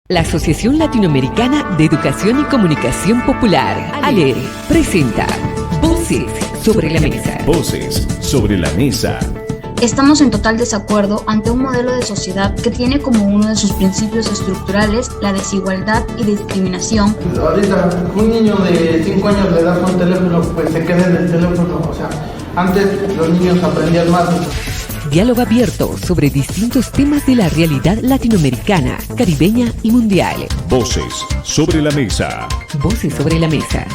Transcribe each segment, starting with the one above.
La Asociación Latinoamericana de Educación y Comunicación Popular, ALER, presenta Voces sobre la Mesa. Voces sobre la Mesa. Estamos en total desacuerdo ante un modelo de sociedad que tiene como uno de sus principios estructurales la desigualdad y discriminación. Ahorita un niño de 5 años le das un teléfono, pues se queda en el teléfono. O sea, antes los niños aprendían más. Diálogo abierto sobre distintos temas de la realidad latinoamericana, caribeña y mundial. Voces sobre la Mesa. Voces sobre la Mesa.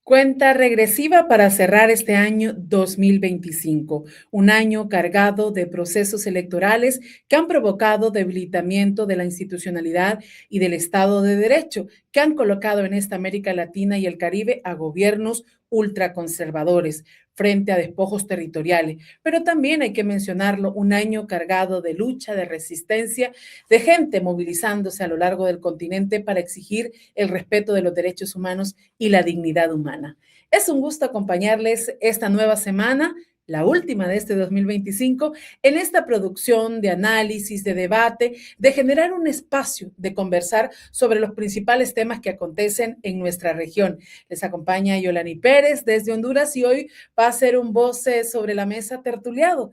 Cuenta regresiva para cerrar este año 2025, un año cargado de procesos electorales que han provocado debilitamiento de la institucionalidad y del Estado de Derecho, que han colocado en esta América Latina y el Caribe a gobiernos ultraconservadores frente a despojos territoriales. Pero también hay que mencionarlo, un año cargado de lucha, de resistencia, de gente movilizándose a lo largo del continente para exigir el respeto de los derechos humanos y la dignidad humana. Es un gusto acompañarles esta nueva semana, la última de este 2025, en esta producción de análisis, de debate, de generar un espacio de conversar sobre los principales temas que acontecen en nuestra región. Les acompaña Yolani Pérez desde Honduras y hoy va a ser un Voces sobre la Mesa tertuliado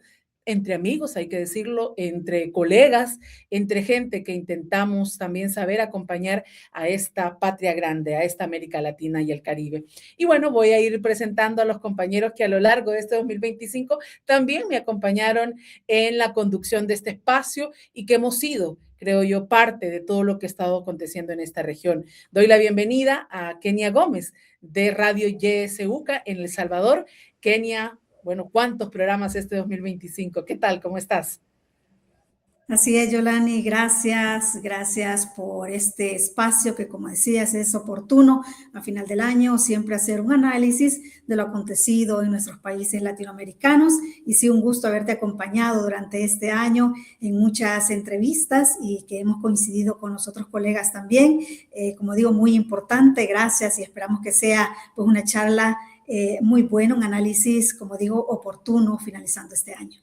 entre amigos, hay que decirlo, entre colegas, entre gente que intentamos también saber acompañar a esta patria grande, a esta América Latina y el Caribe. Y bueno, voy a ir presentando a los compañeros que a lo largo de este 2025 también me acompañaron en la conducción de este espacio y que hemos sido, creo yo, parte de todo lo que ha estado aconteciendo en esta región. Doy la bienvenida a Kenia Gómez de Radio YSUCA en El Salvador. Kenia, bueno, ¿cuántos programas este 2025? ¿Qué tal? ¿Cómo estás? Así es, Yolani, gracias por este espacio que, como decías, es oportuno a final del año siempre hacer un análisis de lo acontecido en nuestros países latinoamericanos y sí, un gusto haberte acompañado durante este año en muchas entrevistas y que hemos coincidido con los otros colegas también. Como digo, muy importante, gracias y esperamos que sea pues una charla muy buena, un análisis, como digo, oportuno finalizando este año.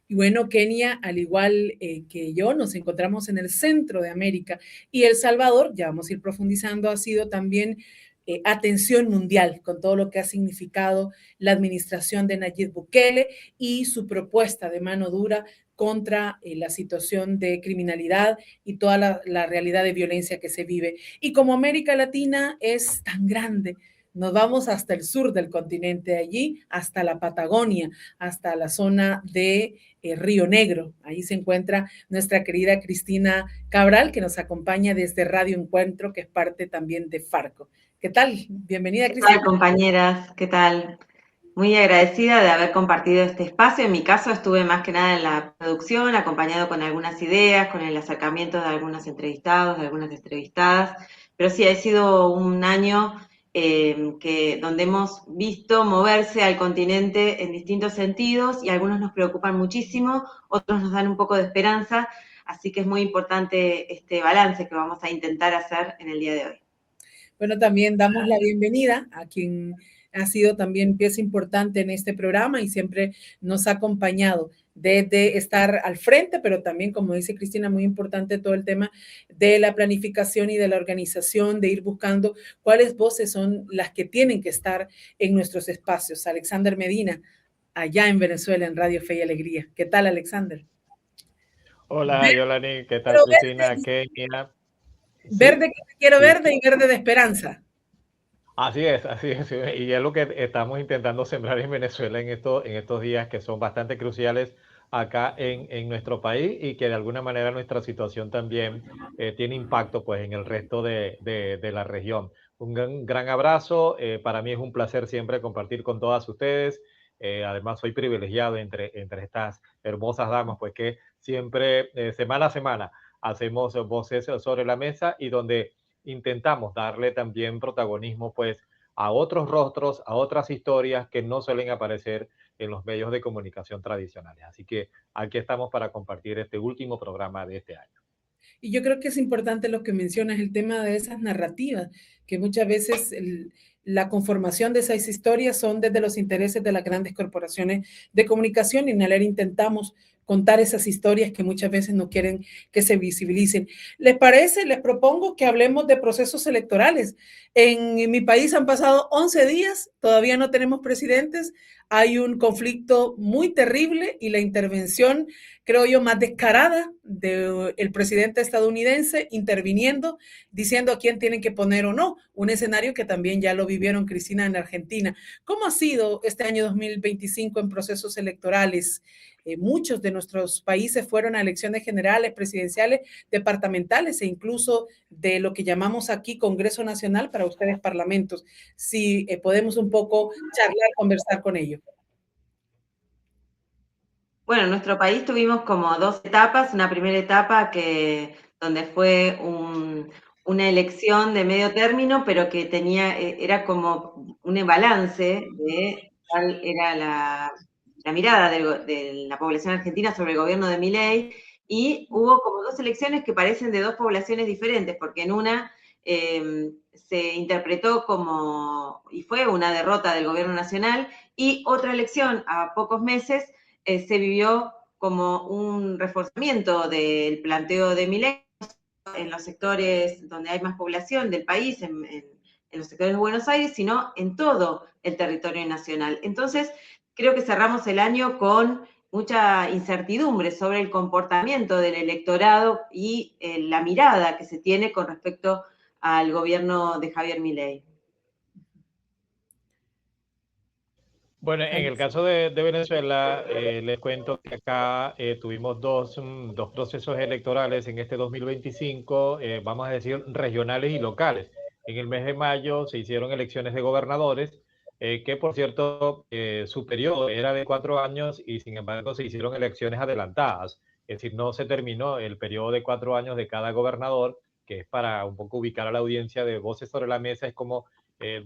Y bueno, Kenia, al igual que yo, nos encontramos en el centro de América y El Salvador, ya vamos a ir profundizando, ha sido también atención mundial con todo lo que ha significado la administración de Nayib Bukele y su propuesta de mano dura contra la situación de criminalidad y toda la realidad de violencia que se vive. Y como América Latina es tan grande, nos vamos hasta el sur del continente, allí hasta la Patagonia, hasta la zona de Río Negro. Ahí se encuentra nuestra querida Cristina Cabral, que nos acompaña desde Radio Encuentro, que es parte también de Farco. ¿Qué tal? Bienvenida, Cristina. ¿Qué tal, compañeras? ¿Qué tal? Muy agradecida de haber compartido este espacio. En mi caso estuve más que nada en la producción, acompañado con algunas ideas, con el acercamiento de algunos entrevistados, de algunas entrevistadas, pero sí ha sido un año donde hemos visto moverse al continente en distintos sentidos y algunos nos preocupan muchísimo, otros nos dan un poco de esperanza, así que es muy importante este balance que vamos a intentar hacer en el día de hoy. Bueno, también damos la bienvenida a quien ha sido también pieza importante en este programa y siempre nos ha acompañado desde estar al frente, pero también, como dice Cristina, muy importante todo el tema de la planificación y de la organización, de ir buscando cuáles voces son las que tienen que estar en nuestros espacios. Alexander Medina, allá en Venezuela, en Radio Fe y Alegría. ¿Qué tal, Alexander? Hola, Yolani, ¿qué tal, Cristina? Kenia. Verde que te quiero verde y verde de esperanza. Así es, y es lo que estamos intentando sembrar en Venezuela en estos días que son bastante cruciales acá en nuestro país y que de alguna manera nuestra situación también tiene impacto pues en el resto de la región. Un gran abrazo, para mí es un placer siempre compartir con todas ustedes, además soy privilegiado entre estas hermosas damas pues que siempre semana a semana hacemos voces sobre la mesa y donde intentamos darle también protagonismo pues a otros rostros, a otras historias que no suelen aparecer en los medios de comunicación tradicionales. Así que aquí estamos para compartir este último programa de este año. Y yo creo que es importante lo que mencionas, el tema de esas narrativas, que muchas veces la conformación de esas historias son desde los intereses de las grandes corporaciones de comunicación y en ALER intentamos contar esas historias que muchas veces no quieren que se visibilicen. ¿Les parece? Les propongo que hablemos de procesos electorales. En mi país han pasado 11 días, todavía no tenemos presidentes, hay un conflicto muy terrible y la intervención, creo yo, más descarada del presidente estadounidense interviniendo, diciendo a quién tienen que poner o no, un escenario que también ya lo vivieron, Cristina, en Argentina. ¿Cómo ha sido este año 2025 en procesos electorales? Muchos de nuestros países fueron a elecciones generales, presidenciales, departamentales e incluso de lo que llamamos aquí Congreso Nacional, para ustedes parlamentos. Si podemos un poco charlar, conversar con ellos. Bueno, en nuestro país tuvimos como dos etapas. Una primera etapa donde fue una elección de medio término, pero que era como un balance de cuál era la mirada de la población argentina sobre el gobierno de Milei, y hubo como dos elecciones que parecen de dos poblaciones diferentes, porque en una se interpretó y fue una derrota del gobierno nacional, y otra elección a pocos meses se vivió como un reforzamiento del planteo de Milei en los sectores donde hay más población del país, en los sectores de Buenos Aires, sino en todo el territorio nacional. Entonces, creo que cerramos el año con mucha incertidumbre sobre el comportamiento del electorado y la mirada que se tiene con respecto al gobierno de Javier Milei. Bueno, en el caso de Venezuela, les cuento que acá tuvimos dos procesos electorales en este 2025, vamos a decir regionales y locales. En el mes de mayo se hicieron elecciones de gobernadores, que por cierto su periodo era de 4 años y sin embargo se hicieron elecciones adelantadas. Es decir, no se terminó el periodo de 4 años de cada gobernador, que es para un poco ubicar a la audiencia de Voces sobre la Mesa, es como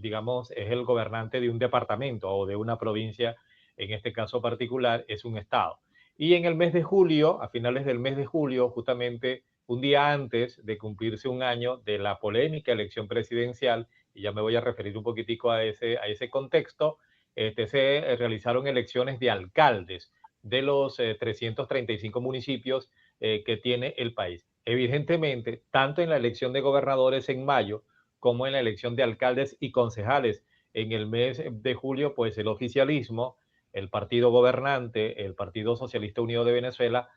digamos, es el gobernante de un departamento o de una provincia, en este caso particular, es un estado. Y en el mes de julio, a finales del mes de julio, justamente un día antes de cumplirse un año de la polémica elección presidencial, y ya me voy a referir un poquitico a ese contexto, se realizaron elecciones de alcaldes de los 335 municipios que tiene el país. Evidentemente, tanto en la elección de gobernadores en mayo, como en la elección de alcaldes y concejales. En el mes de julio, pues el oficialismo, el partido gobernante, el Partido Socialista Unido de Venezuela,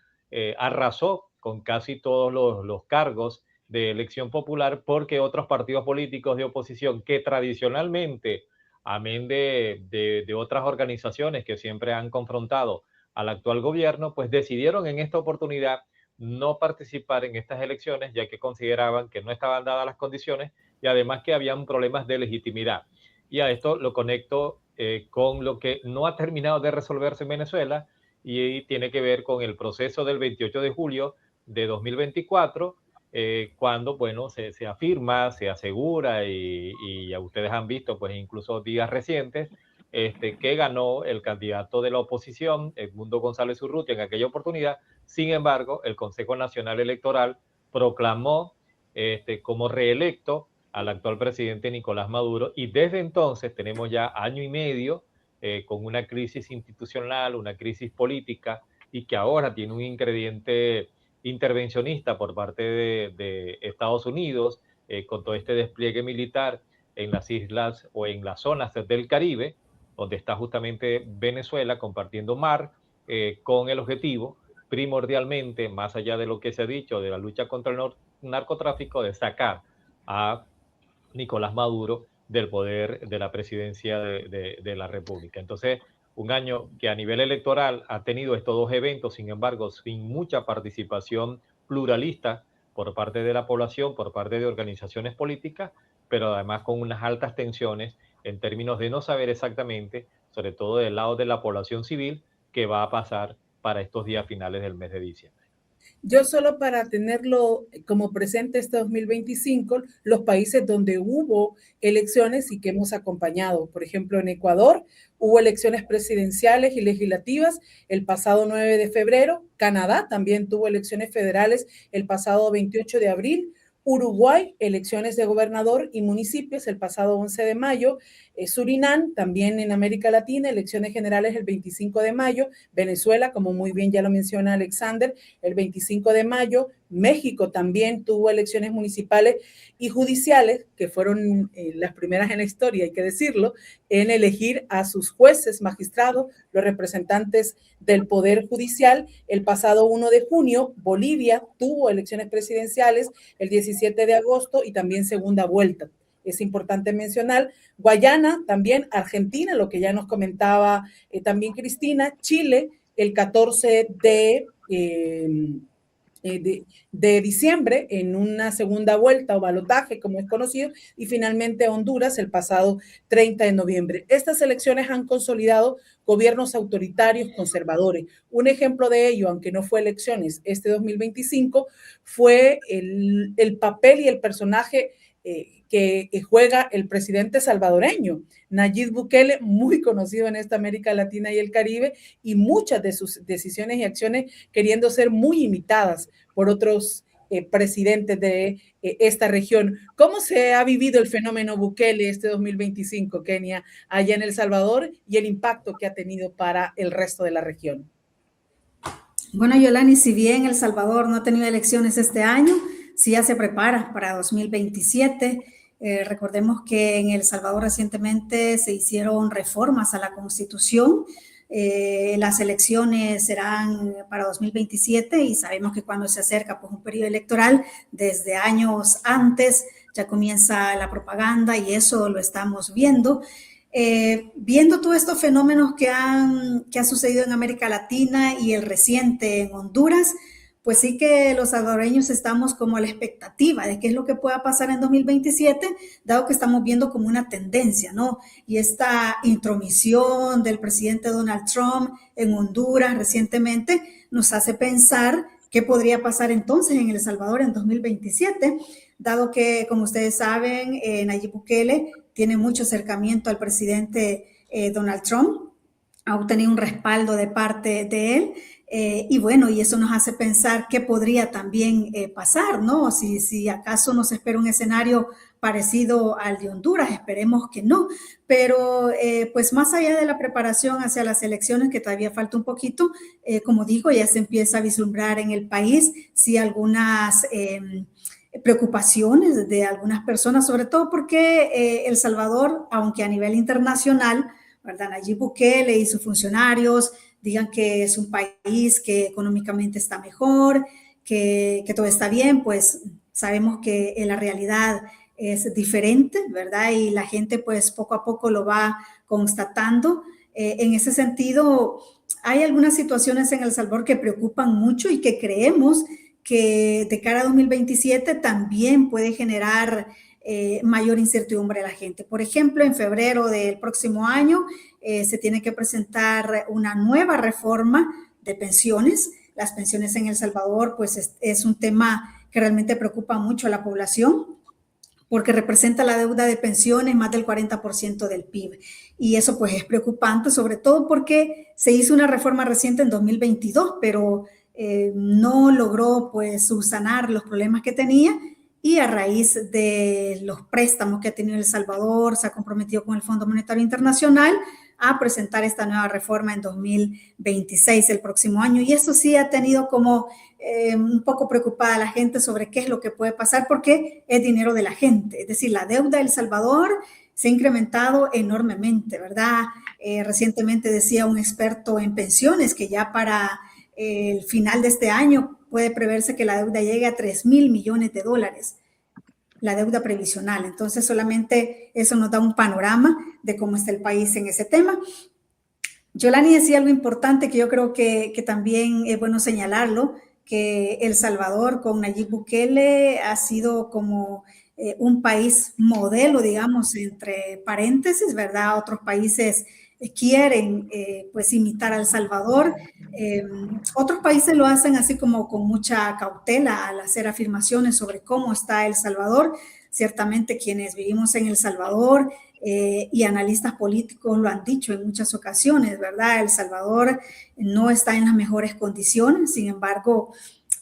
arrasó con casi todos los cargos de elección popular, porque otros partidos políticos de oposición que tradicionalmente, amén de otras organizaciones que siempre han confrontado al actual gobierno, pues decidieron en esta oportunidad no participar en estas elecciones, ya que consideraban que no estaban dadas las condiciones y además que habían problemas de legitimidad. Y a esto lo conecto con lo que no ha terminado de resolverse en Venezuela y tiene que ver con el proceso del 28 de julio de 2024, cuando, bueno, se afirma, se asegura y ya ustedes han visto, pues incluso días recientes, que ganó el candidato de la oposición, Edmundo González Urrutia, en aquella oportunidad. Sin embargo, el Consejo Nacional Electoral proclamó como reelecto al actual presidente Nicolás Maduro, y desde entonces tenemos ya año y medio con una crisis institucional, una crisis política, y que ahora tiene un ingrediente intervencionista por parte de Estados Unidos, con todo este despliegue militar en las islas o en las zonas del Caribe, donde está justamente Venezuela compartiendo mar, con el objetivo primordialmente, más allá de lo que se ha dicho de la lucha contra el narcotráfico, de sacar a Nicolás Maduro del poder de la presidencia de la República. Entonces, un año que a nivel electoral ha tenido estos dos eventos, sin embargo, sin mucha participación pluralista por parte de la población, por parte de organizaciones políticas, pero además con unas altas tensiones en términos de no saber exactamente, sobre todo del lado de la población civil, qué va a pasar para estos días finales del mes de diciembre. Yo solo para tenerlo como presente este 2025, los países donde hubo elecciones y que hemos acompañado, por ejemplo, en Ecuador hubo elecciones presidenciales y legislativas el pasado 9 de febrero, Canadá también tuvo elecciones federales el pasado 28 de abril, Uruguay, elecciones de gobernador y municipios el pasado 11 de mayo. Surinam, también en América Latina, elecciones generales el 25 de mayo. Venezuela, como muy bien ya lo menciona Alexander, el 25 de mayo. México también tuvo elecciones municipales y judiciales, que fueron las primeras en la historia, hay que decirlo, en elegir a sus jueces, magistrados, los representantes del Poder Judicial. El pasado 1 de junio, Bolivia tuvo elecciones presidenciales el 17 de agosto y también segunda vuelta. Es importante mencionar. Guayana, también Argentina, lo que ya nos comentaba también Cristina. Chile, el 14 de diciembre en una segunda vuelta o balotaje, como es conocido, y finalmente Honduras el pasado 30 de noviembre. Estas elecciones han consolidado gobiernos autoritarios conservadores. Un ejemplo de ello, aunque no fue elecciones este 2025, fue el papel y el personaje que juega el presidente salvadoreño, Nayib Bukele, muy conocido en esta América Latina y el Caribe, y muchas de sus decisiones y acciones queriendo ser muy imitadas por otros presidentes de esta región. ¿Cómo se ha vivido el fenómeno Bukele este 2025, Kenia, allá en El Salvador, y el impacto que ha tenido para el resto de la región? Bueno, Yolani, si bien El Salvador no ha tenido elecciones este año, sí ya se prepara para 2027. Recordemos que en El Salvador recientemente se hicieron reformas a la Constitución. Las elecciones serán para 2027 y sabemos que cuando se acerca pues, un periodo electoral, desde años antes ya comienza la propaganda y eso lo estamos viendo. Viendo todos estos fenómenos que ha sucedido en América Latina y el reciente en Honduras, pues sí que los salvadoreños estamos como a la expectativa de qué es lo que pueda pasar en 2027, dado que estamos viendo como una tendencia, ¿no? Y esta intromisión del presidente Donald Trump en Honduras recientemente nos hace pensar qué podría pasar entonces en El Salvador en 2027, dado que, como ustedes saben, Nayib Bukele tiene mucho acercamiento al presidente Donald Trump, ha obtenido un respaldo de parte de él. Y bueno, y eso nos hace pensar qué podría también pasar, ¿no? Si acaso nos espera un escenario parecido al de Honduras, esperemos que no, pero pues más allá de la preparación hacia las elecciones, que todavía falta un poquito, como digo, ya se empieza a vislumbrar en el país, sí, algunas preocupaciones de algunas personas, sobre todo porque El Salvador, aunque a nivel internacional, ¿verdad? Nayib Bukele y sus funcionarios digan que es un país que económicamente está mejor, que todo está bien, pues sabemos que en la realidad es diferente, ¿verdad? Y la gente pues poco a poco lo va constatando. En ese sentido, hay algunas situaciones en El Salvador que preocupan mucho y que creemos que de cara a 2027 también puede generar mayor incertidumbre a la gente. Por ejemplo, en febrero del próximo año se tiene que presentar una nueva reforma de pensiones. Las pensiones en El Salvador, pues es un tema que realmente preocupa mucho a la población porque representa la deuda de pensiones más del 40% del PIB. Y eso pues es preocupante, sobre todo porque se hizo una reforma reciente en 2022, pero no logró pues subsanar los problemas que tenía. Y a raíz de los préstamos que ha tenido El Salvador, se ha comprometido con el Fondo Monetario Internacional a presentar esta nueva reforma en 2026, el próximo año. Y eso sí ha tenido como un poco preocupada a la gente sobre qué es lo que puede pasar, porque es dinero de la gente. Es decir, la deuda de El Salvador se ha incrementado enormemente, ¿verdad? Recientemente decía un experto en pensiones que ya para el final de este año puede preverse que la deuda llegue a $3,000 millones, la deuda previsional. Entonces, solamente eso nos da un panorama de cómo está el país en ese tema. Yolani decía algo importante que yo creo que también es bueno señalarlo, que El Salvador con Nayib Bukele ha sido como un país modelo, digamos, entre paréntesis, ¿verdad? Otros países quieren pues imitar a El Salvador. Otros países lo hacen así como con mucha cautela al hacer afirmaciones sobre cómo está El Salvador. Ciertamente quienes vivimos en El Salvador y analistas políticos lo han dicho en muchas ocasiones, ¿verdad? El Salvador no está en las mejores condiciones, sin embargo,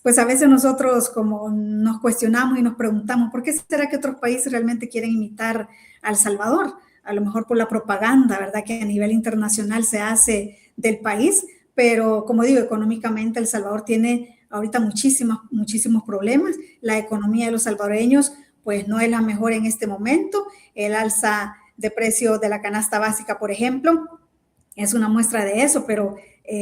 pues a veces nosotros como nos cuestionamos y nos preguntamos, ¿por qué será que otros países realmente quieren imitar a El Salvador? A lo mejor por la propaganda, ¿verdad?, que a nivel internacional se hace del país, pero como digo, económicamente El Salvador tiene ahorita muchísimos problemas. La economía de los salvadoreños pues no es la mejor en este momento. El alza de precio de la canasta básica, por ejemplo, es una muestra de eso, pero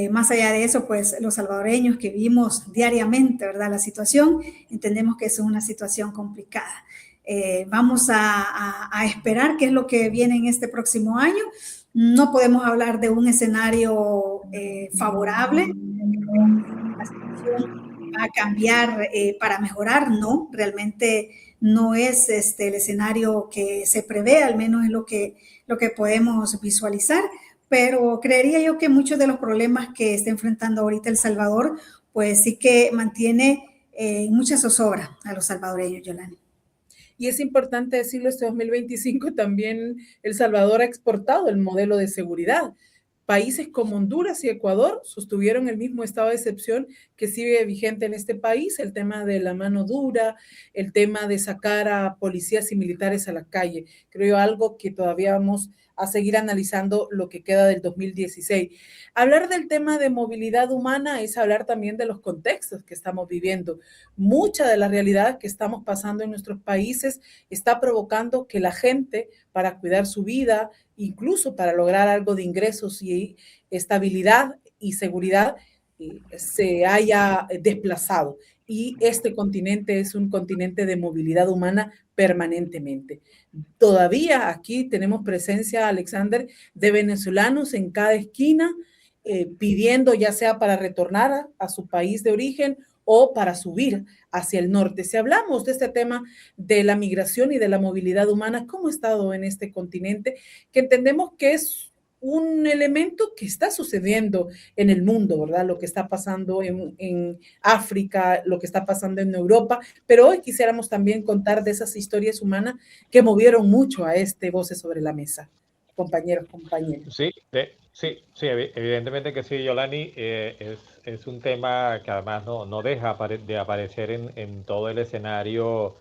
más allá de eso, pues los salvadoreños que vivimos diariamente, ¿verdad?, la situación, entendemos que es una situación complicada. Vamos a esperar qué es lo que viene en este próximo año. No podemos hablar de un escenario favorable. La situación va a cambiar para mejorar, no, realmente no es el escenario que se prevé, al menos es lo que podemos visualizar, pero creería yo que muchos de los problemas que está enfrentando ahorita El Salvador, pues sí que mantiene mucha zozobra a los salvadoreños, Yolani. Y es importante decirlo, este 2025 también El Salvador ha exportado el modelo de seguridad. Países como Honduras y Ecuador sostuvieron el mismo estado de excepción que sigue vigente en este país, el tema de la mano dura, el tema de sacar a policías y militares a la calle. Creo algo que todavía vamos a seguir analizando lo que queda del 2016. Hablar del tema de movilidad humana es hablar también de los contextos que estamos viviendo. Mucha de la realidad que estamos pasando en nuestros países está provocando que la gente, para cuidar su vida, incluso para lograr algo de ingresos y estabilidad y seguridad, se haya desplazado. Y este continente es un continente de movilidad humana permanentemente. Todavía aquí tenemos presencia, Alexander, de venezolanos en cada esquina, pidiendo ya sea para retornar a su país de origen o para subir hacia el norte. Si hablamos de este tema de la migración y de la movilidad humana, ¿cómo ha estado en este continente? Que entendemos que es un elemento que está sucediendo en el mundo, ¿verdad? Lo que está pasando en África, lo que está pasando en Europa, pero hoy quisiéramos también contar de esas historias humanas que movieron mucho a Voces sobre la Mesa, compañeros. Sí, evidentemente que sí, Yolani, es un tema que además no deja de aparecer en todo el escenario,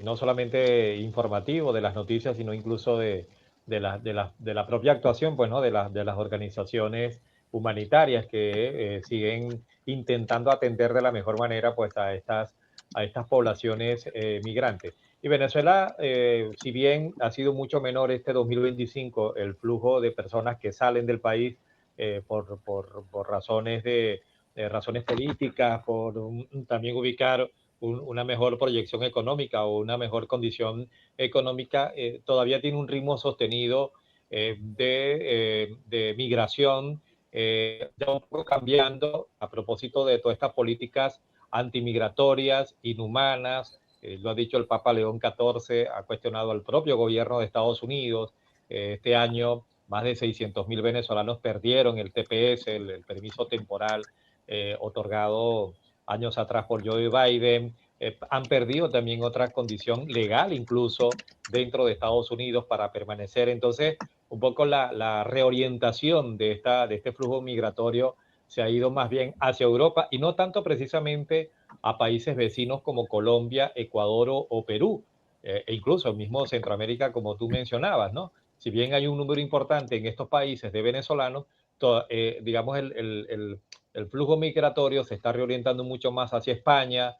no solamente informativo de las noticias, sino incluso de la propia actuación, pues, ¿no?, de las organizaciones humanitarias que siguen intentando atender de la mejor manera, pues, a estas poblaciones migrantes. Y Venezuela, si bien ha sido mucho menor este 2025 el flujo de personas que salen del país por razones razones políticas, por también ubicar una mejor proyección económica o una mejor condición económica, todavía tiene un ritmo sostenido de migración, ya un poco cambiando a propósito de todas estas políticas antimigratorias, inhumanas. Lo ha dicho el Papa León XIV, ha cuestionado al propio gobierno de Estados Unidos. Este año más de 600.000 venezolanos perdieron el TPS, el permiso temporal otorgado años atrás por Joe Biden. Han perdido también otra condición legal incluso dentro de Estados Unidos para permanecer. Entonces, un poco la reorientación de este flujo migratorio se ha ido más bien hacia Europa y no tanto precisamente a países vecinos como Colombia, Ecuador o Perú, e incluso el mismo Centroamérica, como tú mencionabas, ¿no? Si bien hay un número importante en estos países de venezolanos, digamos, el flujo migratorio se está reorientando mucho más hacia España,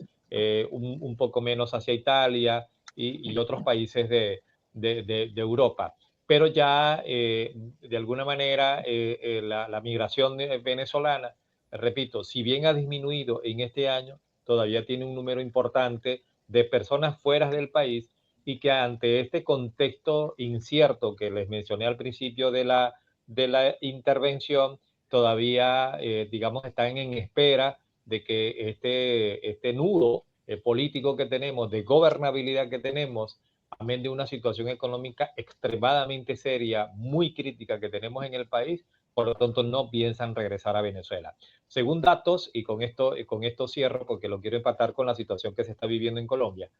un poco menos hacia Italia y otros países de Europa. Pero ya, de alguna manera, la migración venezolana, repito, si bien ha disminuido en este año, todavía tiene un número importante de personas fuera del país y que ante este contexto incierto que les mencioné al principio de la intervención, todavía, digamos, están en espera de que este nudo político que tenemos, de gobernabilidad que tenemos, amén de una situación económica extremadamente seria, muy crítica que tenemos en el país, por lo tanto no piensan regresar a Venezuela. Según datos, y con esto cierro porque lo quiero empatar con la situación que se está viviendo en Colombia,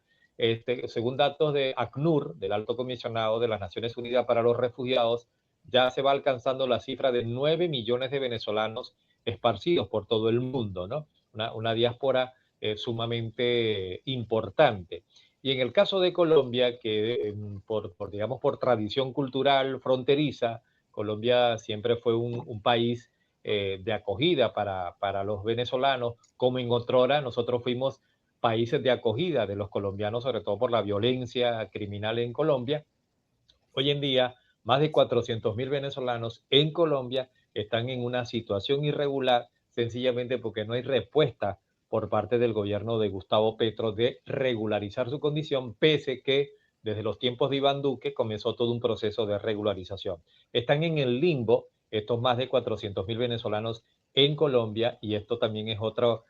según datos de ACNUR, del Alto Comisionado de las Naciones Unidas para los Refugiados, ya se va alcanzando la cifra de 9 millones de venezolanos esparcidos por todo el mundo, ¿no? Una diáspora sumamente importante. Y en el caso de Colombia, que digamos, por tradición cultural fronteriza, Colombia siempre fue un país de acogida para los venezolanos, como en otrora nosotros fuimos países de acogida de los colombianos, sobre todo por la violencia criminal en Colombia. Hoy en día, más de 400.000 venezolanos en Colombia están en una situación irregular, sencillamente porque no hay respuesta por parte del gobierno de Gustavo Petro de regularizar su condición, pese que desde los tiempos de Iván Duque comenzó todo un proceso de regularización. Están en el limbo estos más de 400.000 venezolanos en Colombia, y esto también es otro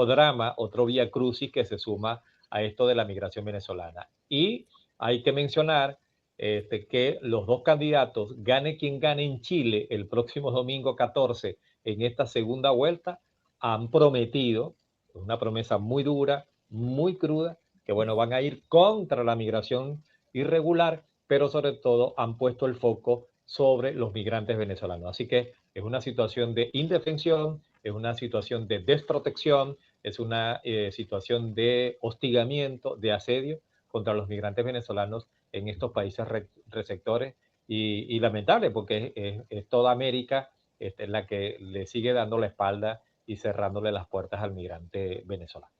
drama, otro vía crucis que se suma a esto de la migración venezolana. Y hay que mencionar que los dos candidatos, gane quien gane en Chile el próximo domingo 14 en esta segunda vuelta, han prometido, una promesa muy dura, muy cruda, que bueno, van a ir contra la migración irregular, pero sobre todo han puesto el foco sobre los migrantes venezolanos. Así que es una situación de indefensión, es una situación de desprotección, es una situación de hostigamiento, de asedio contra los migrantes venezolanos en estos países receptores, y lamentable porque es toda América la que le sigue dando la espalda y cerrándole las puertas al migrante venezolano.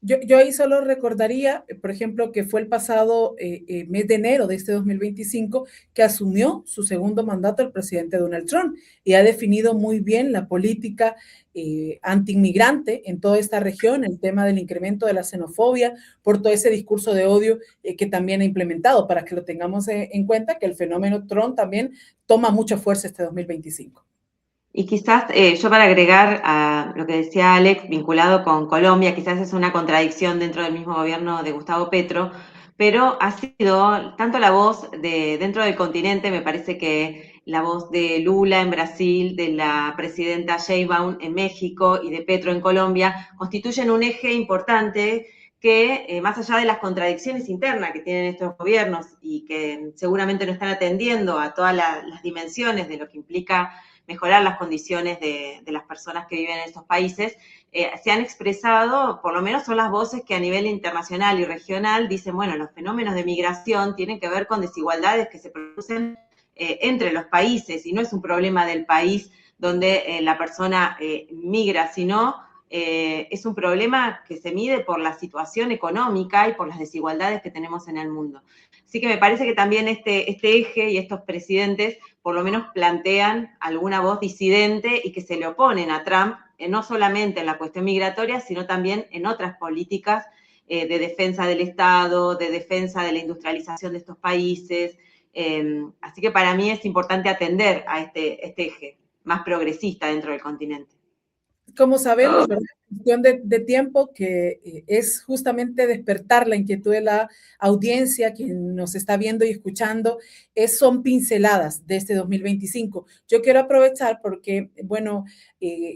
Yo ahí solo recordaría, por ejemplo, que fue el pasado mes de enero de este 2025 que asumió su segundo mandato el presidente Donald Trump y ha definido muy bien la política anti-inmigrante en toda esta región, el tema del incremento de la xenofobia, por todo ese discurso de odio que también ha implementado, para que lo tengamos en cuenta, que el fenómeno Trump también toma mucha fuerza este 2025. Y quizás yo para agregar a lo que decía Alex, vinculado con Colombia, quizás es una contradicción dentro del mismo gobierno de Gustavo Petro, pero ha sido tanto la voz de dentro del continente, me parece que la voz de Lula en Brasil, de la presidenta Sheinbaum en México y de Petro en Colombia, constituyen un eje importante que más allá de las contradicciones internas que tienen estos gobiernos y que seguramente no están atendiendo a todas las dimensiones de lo que implica mejorar las condiciones de las personas que viven en estos países, se han expresado, por lo menos son las voces que a nivel internacional y regional dicen, bueno, los fenómenos de migración tienen que ver con desigualdades que se producen entre los países, y no es un problema del país donde la persona migra, sino es un problema que se mide por la situación económica y por las desigualdades que tenemos en el mundo. Así que me parece que también este eje y estos presidentes por lo menos plantean alguna voz disidente y que se le oponen a Trump, no solamente en la cuestión migratoria, sino también en otras políticas de defensa del Estado, de defensa de la industrialización de estos países. Así que para mí es importante atender a este eje más progresista dentro del continente. Como sabemos, ¿verdad? Cuestión de tiempo, que es justamente despertar la inquietud de la audiencia, quien nos está viendo y escuchando, son pinceladas de este 2025. Yo quiero aprovechar porque, bueno,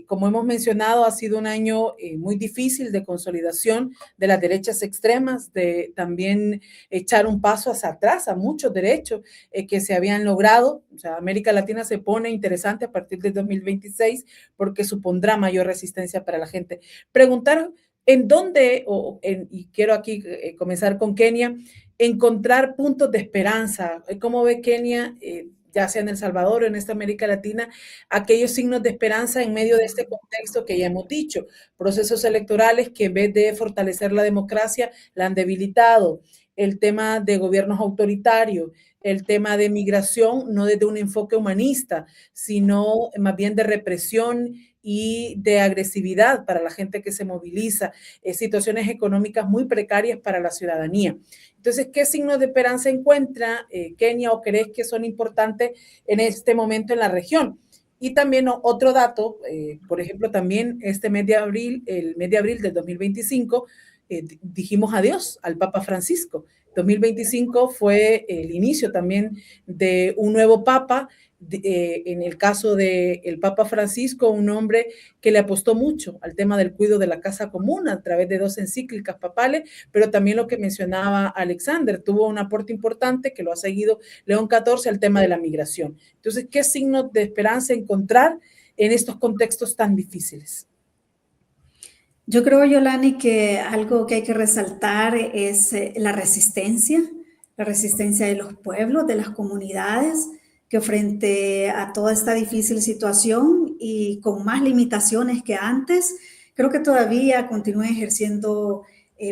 como hemos mencionado, ha sido un año muy difícil de consolidación de las derechas extremas, de también echar un paso hacia atrás a muchos derechos que se habían logrado. O sea, América Latina se pone interesante a partir del 2026 porque supondrá mayor resistencia para la gente. Preguntar en dónde, y quiero aquí comenzar con Kenia, encontrar puntos de esperanza. ¿Cómo ve Kenia, ya sea en El Salvador o en esta América Latina, aquellos signos de esperanza en medio de este contexto que ya hemos dicho? Procesos electorales que en vez de fortalecer la democracia, la han debilitado. El tema de gobiernos autoritarios, el tema de migración, no desde un enfoque humanista, sino más bien de represión y de agresividad para la gente que se moviliza, situaciones económicas muy precarias para la ciudadanía. Entonces, ¿qué signos de esperanza encuentra Kenia o crees que son importantes en este momento en la región? Y también otro dato, por ejemplo, también este mes de abril, el mes de abril del 2025, dijimos adiós al Papa Francisco. 2025 fue el inicio también de un nuevo Papa. En el caso del Papa Francisco, un hombre que le apostó mucho al tema del cuidado de la casa común a través de 2 encíclicas papales, pero también lo que mencionaba Alexander, tuvo un aporte importante que lo ha seguido León XIV al tema de la migración. Entonces, ¿qué signos de esperanza encontrar en estos contextos tan difíciles? Yo creo, Yolani, que algo que hay que resaltar es la resistencia de los pueblos, de las comunidades, que frente a toda esta difícil situación y con más limitaciones que antes, creo que todavía continúan ejerciendo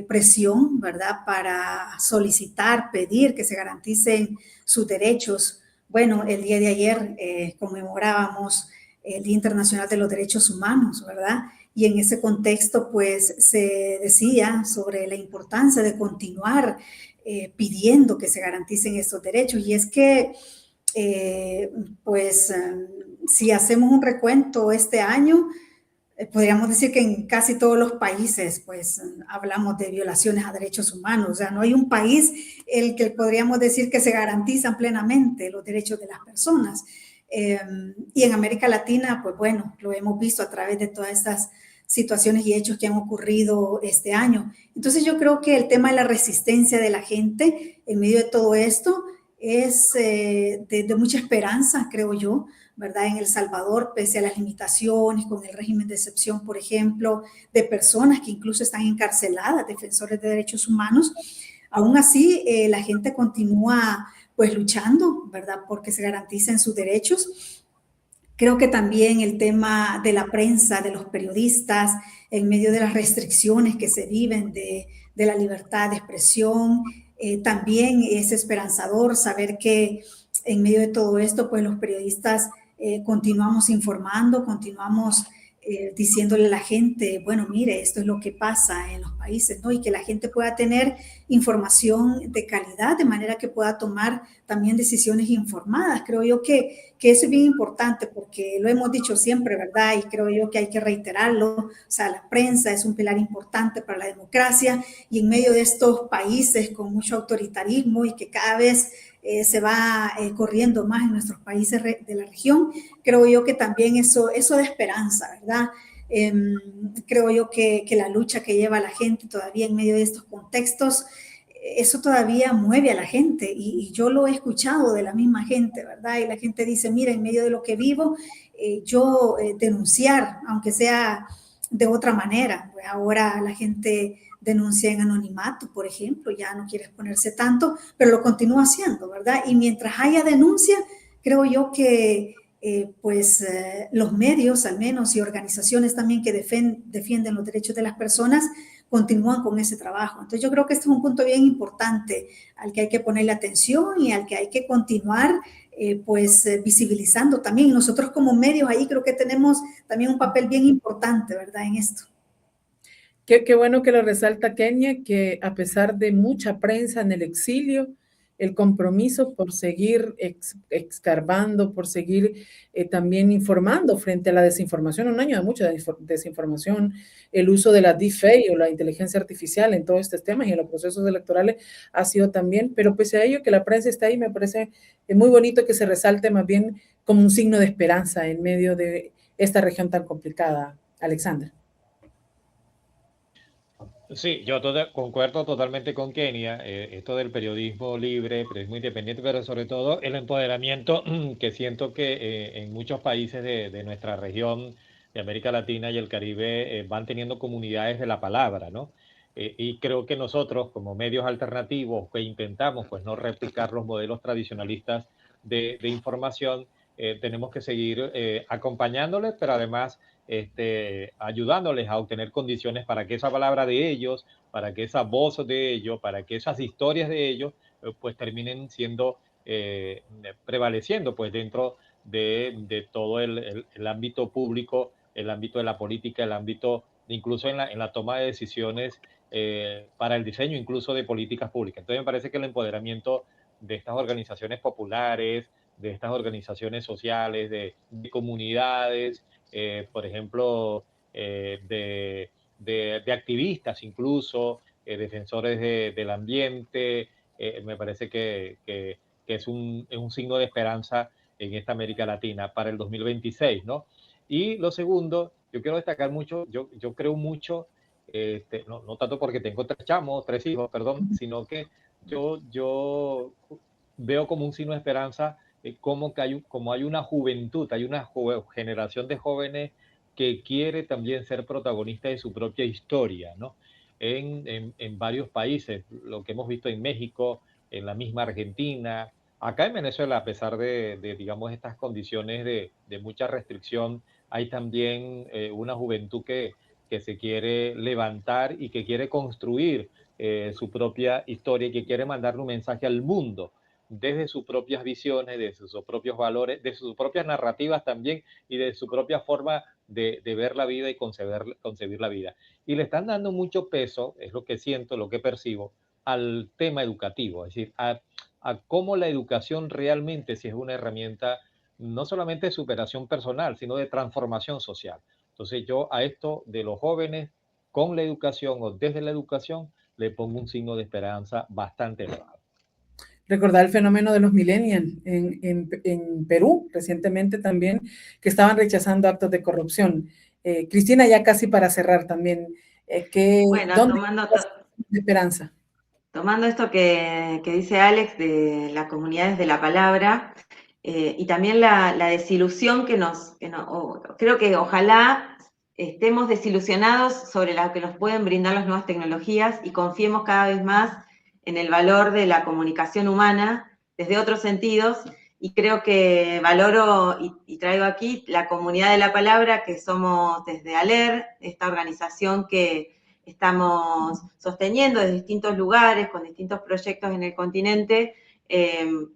presión, ¿verdad?, para solicitar, pedir que se garanticen sus derechos. Bueno, el día de ayer conmemorábamos el Día Internacional de los Derechos Humanos, ¿verdad? Y en ese contexto, pues, se decía sobre la importancia de continuar pidiendo que se garanticen estos derechos. Y es que, si hacemos un recuento este año, podríamos decir que en casi todos los países, pues, hablamos de violaciones a derechos humanos. O sea, no hay un país el que podríamos decir que se garantizan plenamente los derechos de las personas. Y en América Latina, pues bueno, lo hemos visto a través de todas estas situaciones y hechos que han ocurrido este año. Entonces yo creo que el tema de la resistencia de la gente en medio de todo esto es de mucha esperanza, creo yo, ¿verdad? En El Salvador, pese a las limitaciones con el régimen de excepción, por ejemplo, de personas que incluso están encarceladas, defensores de derechos humanos, aún así la gente continúa pues luchando, ¿verdad?, porque se garanticen sus derechos. Creo que también el tema de la prensa, de los periodistas, en medio de las restricciones que se viven de la libertad de expresión, también es esperanzador saber que en medio de todo esto, pues los periodistas continuamos informando, continuamos diciéndole a la gente, bueno, mire, esto es lo que pasa en los países, ¿no? Y que la gente pueda tener información de calidad, de manera que pueda tomar también decisiones informadas. Creo yo que eso es bien importante porque lo hemos dicho siempre, ¿verdad? Y creo yo que hay que reiterarlo. O sea, la prensa es un pilar importante para la democracia y en medio de estos países con mucho autoritarismo y que cada vez se va corriendo más en nuestros países de la región, creo yo que también eso da esperanza, ¿verdad? Creo yo que la lucha que lleva la gente todavía en medio de estos contextos, eso todavía mueve a la gente y yo lo he escuchado de la misma gente, ¿verdad? Y la gente dice, mira, en medio de lo que vivo, yo denunciar, aunque sea de otra manera, pues ahora la gente denuncia en anonimato, por ejemplo, ya no quiere exponerse tanto, pero lo continúa haciendo, ¿verdad? Y mientras haya denuncia, creo yo que los medios al menos y organizaciones también que defienden los derechos de las personas continúan con ese trabajo. Entonces yo creo que este es un punto bien importante al que hay que ponerle atención y al que hay que continuar visibilizando también. Y nosotros como medios ahí creo que tenemos también un papel bien importante, ¿verdad?, en esto. Qué bueno que lo resalta Kenia, que a pesar de mucha prensa en el exilio, el compromiso por seguir escarbando, por seguir también informando frente a la desinformación, un año de mucha desinformación, el uso de la deepfake o la inteligencia artificial en todos estos temas y en los procesos electorales ha sido también, pero pese a ello que la prensa está ahí, me parece muy bonito que se resalte más bien como un signo de esperanza en medio de esta región tan complicada. Alexander. Sí, yo concuerdo totalmente con Kenia, esto del periodismo libre, periodismo independiente, pero sobre todo el empoderamiento que siento que en muchos países de nuestra región, de América Latina y el Caribe, van teniendo comunidades de la palabra, ¿no? Y creo que nosotros, como medios alternativos, que intentamos pues no replicar los modelos tradicionalistas de información, tenemos que seguir acompañándoles, pero además ayudándoles a obtener condiciones para que esa palabra de ellos, para que esa voz de ellos, para que esas historias de ellos, pues terminen siendo, prevaleciendo pues dentro de todo el ámbito público, el ámbito de la política, el ámbito incluso en la toma de decisiones para el diseño incluso de políticas públicas. Entonces me parece que el empoderamiento de estas organizaciones populares, de estas organizaciones sociales, de comunidades, por ejemplo, de activistas incluso, defensores del ambiente, me parece que es un signo de esperanza en esta América Latina para el 2026, ¿no? Y lo segundo, yo quiero destacar mucho, yo creo mucho, no tanto porque tengo tres hijos, perdón, sino que yo veo como un signo de esperanza como hay una juventud, hay una generación de jóvenes que quiere también ser protagonista de su propia historia, ¿no? En varios países, lo que hemos visto en México, en la misma Argentina, acá en Venezuela, a pesar de digamos, estas condiciones de mucha restricción, hay también una juventud que se quiere levantar y que quiere construir su propia historia y que quiere mandarle un mensaje al mundo desde sus propias visiones, desde sus propios valores, de sus propias narrativas también y de su propia forma de ver la vida y concebir la vida. Y le están dando mucho peso, es lo que siento, lo que percibo, al tema educativo, es decir, a cómo la educación realmente sí es una herramienta no solamente de superación personal, sino de transformación social. Entonces yo a esto de los jóvenes con la educación o desde la educación le pongo un signo de esperanza bastante elevado. Recordar el fenómeno de los millennials en Perú, recientemente también, que estaban rechazando actos de corrupción. Cristina, ya casi para cerrar también, ¿dónde tomando de esperanza? Tomando esto que dice Alex de las comunidades de la palabra, y también la desilusión creo que ojalá estemos desilusionados sobre lo que nos pueden brindar las nuevas tecnologías y confiemos cada vez más en el valor de la comunicación humana desde otros sentidos, y creo que valoro y traigo aquí la comunidad de la palabra que somos desde ALER, esta organización que estamos sosteniendo desde distintos lugares, con distintos proyectos en el continente,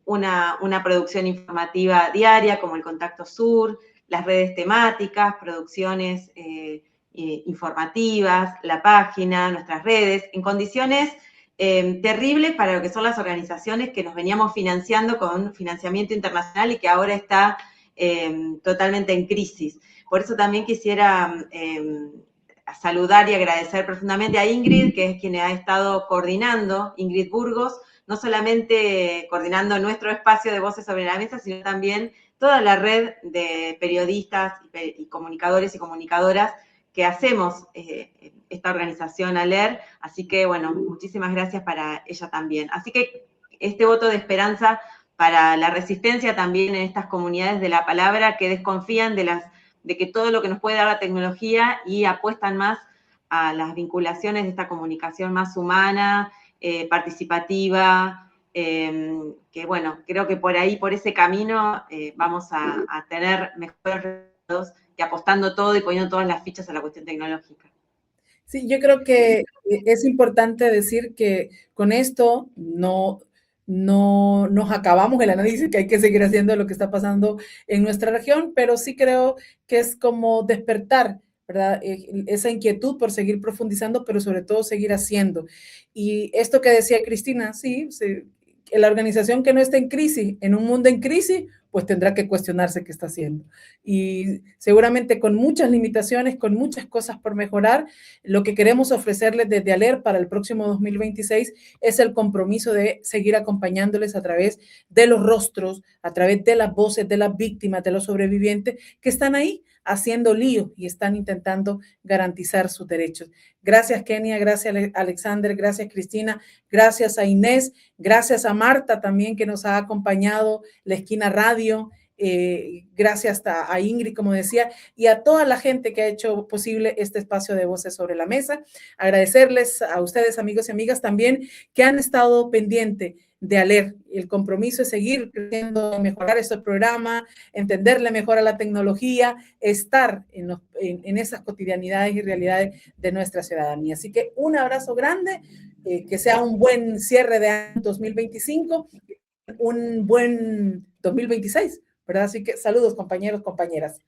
una producción informativa diaria como el Contacto Sur, las redes temáticas, producciones informativas, la página, nuestras redes, en condiciones terribles para lo que son las organizaciones que nos veníamos financiando con financiamiento internacional y que ahora está totalmente en crisis. Por eso también quisiera saludar y agradecer profundamente a Ingrid, que es quien ha estado coordinando, Ingrid Burgos, no solamente coordinando nuestro espacio de Voces sobre la Mesa, sino también toda la red de periodistas y comunicadores y comunicadoras que hacemos esta organización ALER, así que bueno, muchísimas gracias para ella también. Así que este voto de esperanza para la resistencia también en estas comunidades de la palabra que desconfían de que todo lo que nos puede dar la tecnología y apuestan más a las vinculaciones de esta comunicación más humana, participativa, que bueno, creo que por ahí, por ese camino, vamos a tener mejores resultados que apostando todo y poniendo todas las fichas a la cuestión tecnológica. Sí, yo creo que es importante decir que con esto no nos acabamos el análisis, que hay que seguir haciendo lo que está pasando en nuestra región, pero sí creo que es como despertar, ¿verdad? Esa inquietud por seguir profundizando, pero sobre todo seguir haciendo. Y esto que decía Cristina, sí, la organización que no está en crisis, en un mundo en crisis, pues tendrá que cuestionarse qué está haciendo. Y seguramente con muchas limitaciones, con muchas cosas por mejorar, lo que queremos ofrecerles desde ALER para el próximo 2026 es el compromiso de seguir acompañándoles a través de los rostros, a través de las voces de las víctimas, de los sobrevivientes que están ahí haciendo lío y están intentando garantizar sus derechos. Gracias, Kenia, gracias, Alexander, gracias, Cristina, gracias a Inés, gracias a Marta también que nos ha acompañado, La Esquina Radio, gracias a Ingrid, como decía, y a toda la gente que ha hecho posible este espacio de Voces sobre la Mesa. Agradecerles a ustedes, amigos y amigas, también que han estado pendientes de ALER. El compromiso es seguir creciendo, mejorar este programa, entenderle mejor a la tecnología, estar en esas cotidianidades y realidades de nuestra ciudadanía. Así que un abrazo grande, que sea un buen cierre de año 2025, un buen 2026, ¿verdad? Así que saludos, compañeros, compañeras.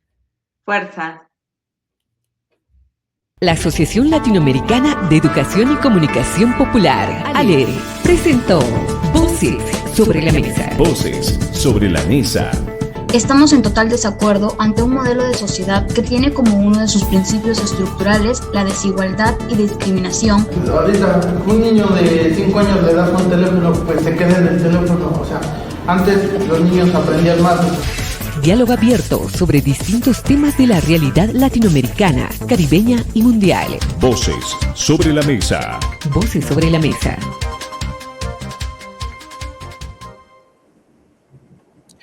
Fuerza. La Asociación Latinoamericana de Educación y Comunicación Popular, ALER, presentó Voces sobre la Mesa. Voces sobre la Mesa. Estamos en total desacuerdo ante un modelo de sociedad que tiene como uno de sus principios estructurales la desigualdad y discriminación. Ahorita, un niño de 5 años le das un teléfono, pues se queda en el teléfono. O sea, antes los niños aprendían más. Diálogo abierto sobre distintos temas de la realidad latinoamericana, caribeña y mundial. Voces sobre la Mesa. Voces sobre la Mesa.